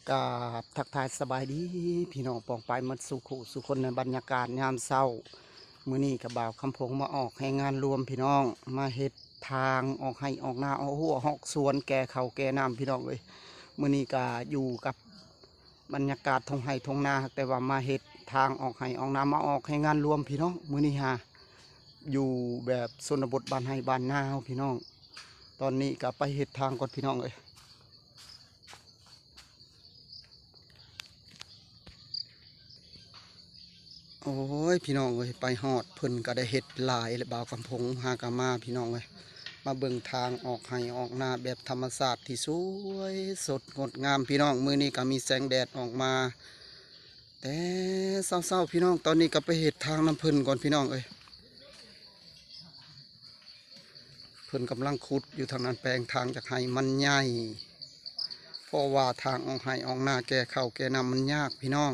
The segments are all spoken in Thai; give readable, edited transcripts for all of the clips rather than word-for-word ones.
กาบทักทายสบายดีพี่น้องปองไปมันสุขสุคนในบรรยากาศยามเศร้ามื้อนี้กับบ่าวคำพงมาออกให้งานรวมพี่น้องมาเฮ็ดทางออกให้ออกหน้าออกหัวออกสวนแก่เขาแก่น้ำพี่น้องเลยมื้อนี้ก็อยู่กับบรรยากาศทงไห้ทงนาแต่ว่ามาเฮ็ดทางออกให้ออกน้ามาออกให้งานรวมพี่น้องมื้อนี้ฮะอยู่แบบชนบทบ้านไห้บ้านนาพี่น้องตอนนี้ก็ไปเฮ็ดทางก่อนพี่น้องเลยโอ้ยพี่น้องเอ้ยไปหอดเพิ่นก็ได้เฮ็ดหลายและบ่าวกำพงหากามาพี่น้องเอ้ยมาเบิ่งทางออกให้ออกหน้าแบบธรรมชาติที่สวยสดงดงามพี่น้องมื้อนี้ก็มีแสงแดดออกมาแต่เศร้าๆพี่น้องตอนนี้ก็ไปเฮ็ดทางน้ำเพิ่นก่อนพี่น้องเอ้ยเพิ่นกำลังขุดอยู่ทางนั้นแปลงทางจากให้มันใหญ่เพราะว่าทางออกให้ออกหน้าแก่เข้าแก่น้ำมันยากพี่น้อง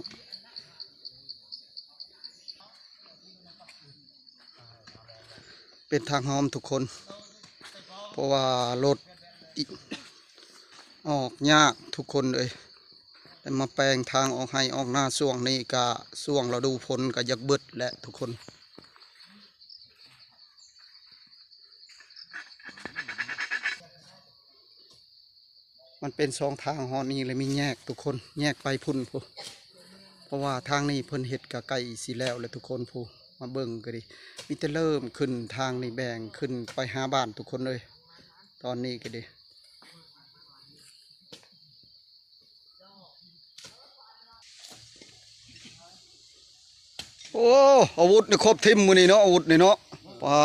เป็นทางหอมทุกคนเพราะว่ารถออกยากทุกคนเลยแต่มาแปลงทางออกให้ออกหน้าช่วงนี้ก็ช่วงเราดูฝนก็ยักเบิดและทุกคนมันเป็นสองทางหอนี้เลยมีแยกทุกคนแยกไปพุ่นพูเพราะว่าทางนี้เพิ่นเห็ดกะไก่สีแล้วเลยทุกคนพูมาเบิ่งก็ดิมิจะเริ่มขึ้นทางนี้แบ่งขึ้นไปหาบ้านทุกคนเลยตอนนี้ก็ดิโอ้อาวุธนี่ครบทิมมือนี่เนาะอาวุธนี่เนาะป้า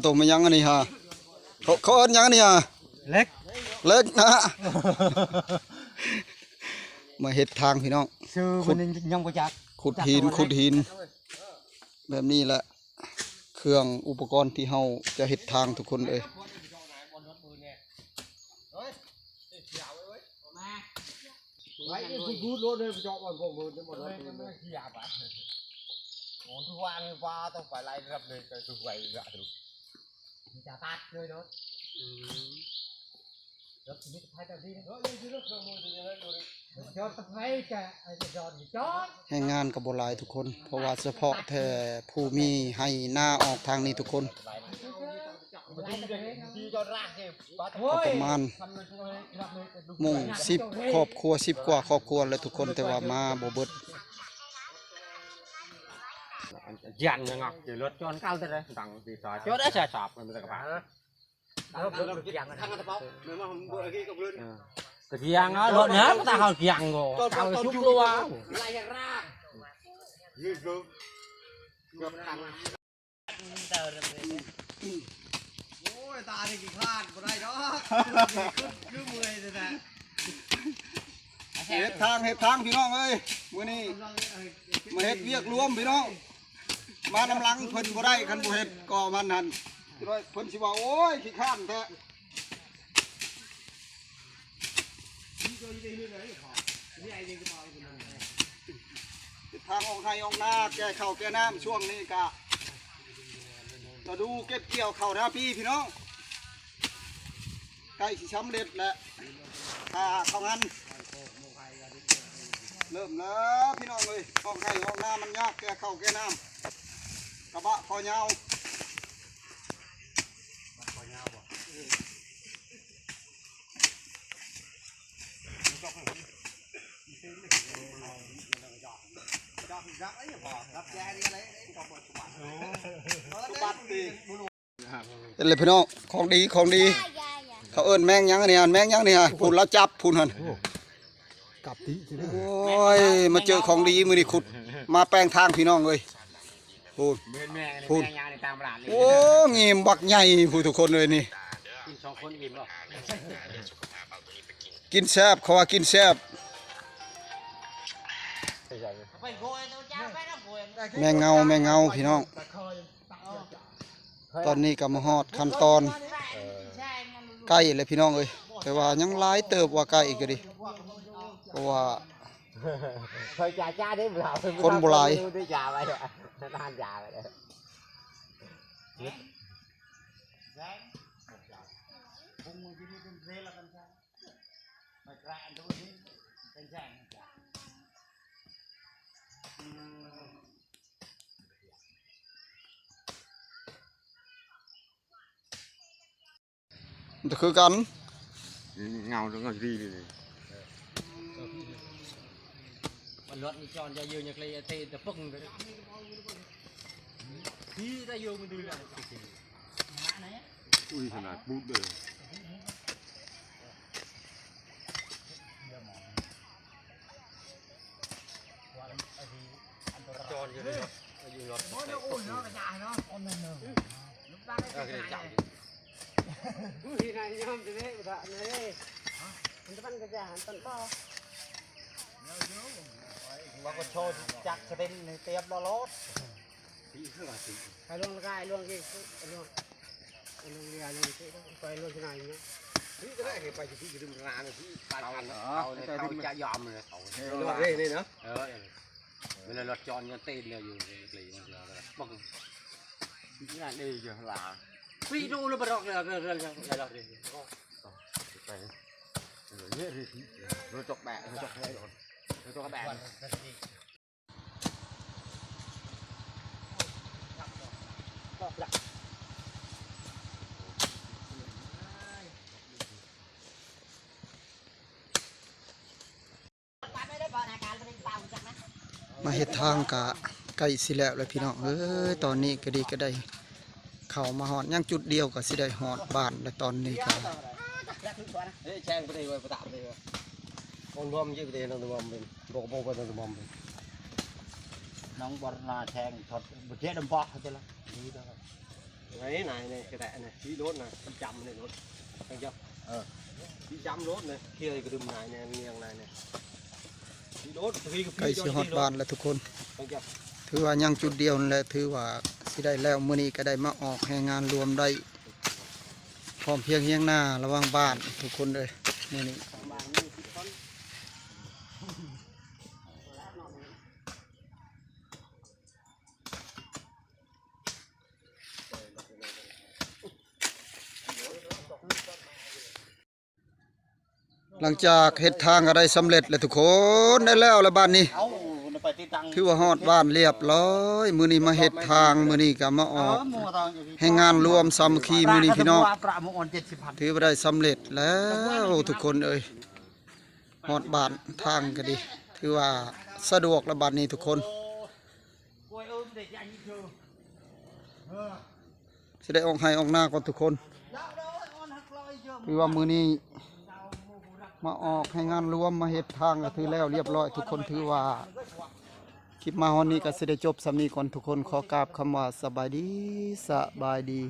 ตัวมันยังอันนี้ฮะเขาเอิ้นยังอันนี้ฮะเล็กเล็กนะมาเห็ดทางพี่น้องขุดยังประจักษ์ขุดหินแบบนี้แหละเครื่องอุปกรณ์ที่เฮาจะเห็ดทางทุกคนเลยไว้พูดรถเลยจอดบนพวกมือจะหมดเลยไม่ขี้ยาปะโอ้ทุกวันว่าต้องไปไล่รับเลยแต่ทุกวันละทุกจะตัดเลยเนาะรถมีไฟแต่ดีรถยืดรถเครื่องมือจะเลยดูดิจอดไฟจะจอดจอดให้งานกับโบราณทุกคนเพราะว่าเฉพาะแต่ผู้มีให้หน้าออกทางนี้ทุกคนประมาณมุ่ง10 ครอบครัว10 กว่าครอบครัวเลยทุกคนแต่ว่ามาบ่เบิดยันยังไงเดี๋ยวรถจอดเก้าเท่าไรต่างตีสายจอดได้ใช่สอบมันจะกระป๋าทางกระเป๋าเมื่อมาผมบอกอะไรกับเรื่องตะเกียงอ่ะรถเนี้ยมันตาเขาเกียงโง่เขาชุบลัวไล่รากยืดกูกับทางโอ้ยตาที่กี่คลาดบ่ได้ดอกคือเมื่อยแต่เห็ดทางพี่น้องเอ้ยมื้อนี้มาเฮ็ดเวียกรวมพี่น้องมานำลังเพิ่นบ่ได้คันบ่เฮ็ดก็มันหั่นเพิ่นสิว่าโอ้ยขี้ข้านแท้ทางออกไห้ออกนาแก่ข้าวแก่น้ำช่วงนี้กะมาดูเก็บเกี่ยวข้าวนะพี่น้องใกล้สิสำเร็จแล้วถ้าเข้างั้นเริ่มแล้วพี่น้องเลยออกไห้ออกนามันยากแก่ข้าวแก่น้ำกระบะคอยาวเห็นเลยพี่น้องของดีเขาเอิ้นแมงยังเนี่ยแมงยังเนี่ยพูนแล้วจับพูนหันกับที่โอ้ยมาเจอของดีมือนี่ขุดมาแปลงทางพี่น้องเลยพูนโอ้เงียบบักใหญ่ผู้ทุกคนเลยนี่กินแซ่บเขาว่ากินแซ่บแมงเงาพี่น้องตอนนี้ก็มาฮอดขั้นตอนใกล้เลยพี่น้องเอ้ยแต่ว่ายังหลายเติบว่าใกล้อีกก็ดิเพราะว่าคนโบราณ จะคือกัน เงาตรงนั้นดีเลยมันรถนี่จอนจะยืนอย่างไรเตะแต่ปึ้งเลยที่ได้ยืนมันดูเลยอุ้ยขนาดบูดเลยจอนอยู่เลยยืนรถโอ้ยโอ้ยเนาะกระจายเนาะโอ้ยเนาะลูกบ้านได้กระจายที่ไหนยอมจะได้อุตส่าห์เลยมันจะปั้นกระจายหันต้นต่อว่าก็โชว์จักรเต็มในเตียบล้อรถใครลงกายลงกี่ลงเรียลงที่ไปลงที่ไหนเนาะที่จะได้ไปที่จะดึงงานที่ปลายคันเขาจะยอมเลยเขานี่เนาะเวลารถจอดยังเต้นเลยอยู่กลีมันเลยบังที่นั่นดีอยู่หล่าพี่ดูเลยบล็อกเลยเรื่องอะไรดิไปเยอะเลยรถจกแบกรถจกอะไรรถจกแบกมาเฮ็ดทางกะไก่สิแล้วเลยพี่น้องตอนนี้ก็ดีก็ได้เข้ามาหอดยังจุดเดียวก็สิได้หอดบ้านและตอนนี้ก็ แช่งไปเลยไปตามเลยคนรวมเยอะไปเลยน้องรวมเป็นบอกบอกไปน้องรวมเป็นน้องบอลนาแช่งถอดบทเจ๊ดำปอกเขาจะละนี่ได้ไหนเนี่ยกระแตเนี่ยที่รถนะที่จำเนี่ยรถเห็นจ้ะที่จำรถเนี่ยเที่ยวกระดุมนายเนี่ยเมียงนายเนี่ยที่รถ ไก่สิฮอดบ้านแล้วทุกคนถือว่ายังจุดเดียวนั่นแหละถือว่าสิได้แล้วมื้อนี้ก็ได้มาออกให้งานรวมได้พร้อมเพียงเฮียงหน้าระหว่างบ้านทุกคนเลยมื้อนี้หลังจากเฮ็ดทางก็ได้สำเร็จแล้วทุกคนได้แล้วละบ้านนี้ถือว่าฮอดบ้านเรียบร้อยมื้อนี้มาเฮ็ดทางมื้อนี้ก็มาออกให้งานรวมสามัคคีมื้อนี้พี่น้องถือว่าได้สำเร็จแล้วทุกคนเอ้ยฮอดบ้านทางก็ดีถือว่าสะดวกละบ้านนี้ทุกคนสิได้ออกให้ออกหน้าก่อนทุกคนถือว่ามื้อนี้มาออกให้งานรวมมาเฮ็ดทางก็ถือแล้วเรียบร้อยทุกคนถือว่าคลิปมาวันนี้ก็สิได้จบสำนี้ก่อนทุกคนขอกราบคำว่าสบายดี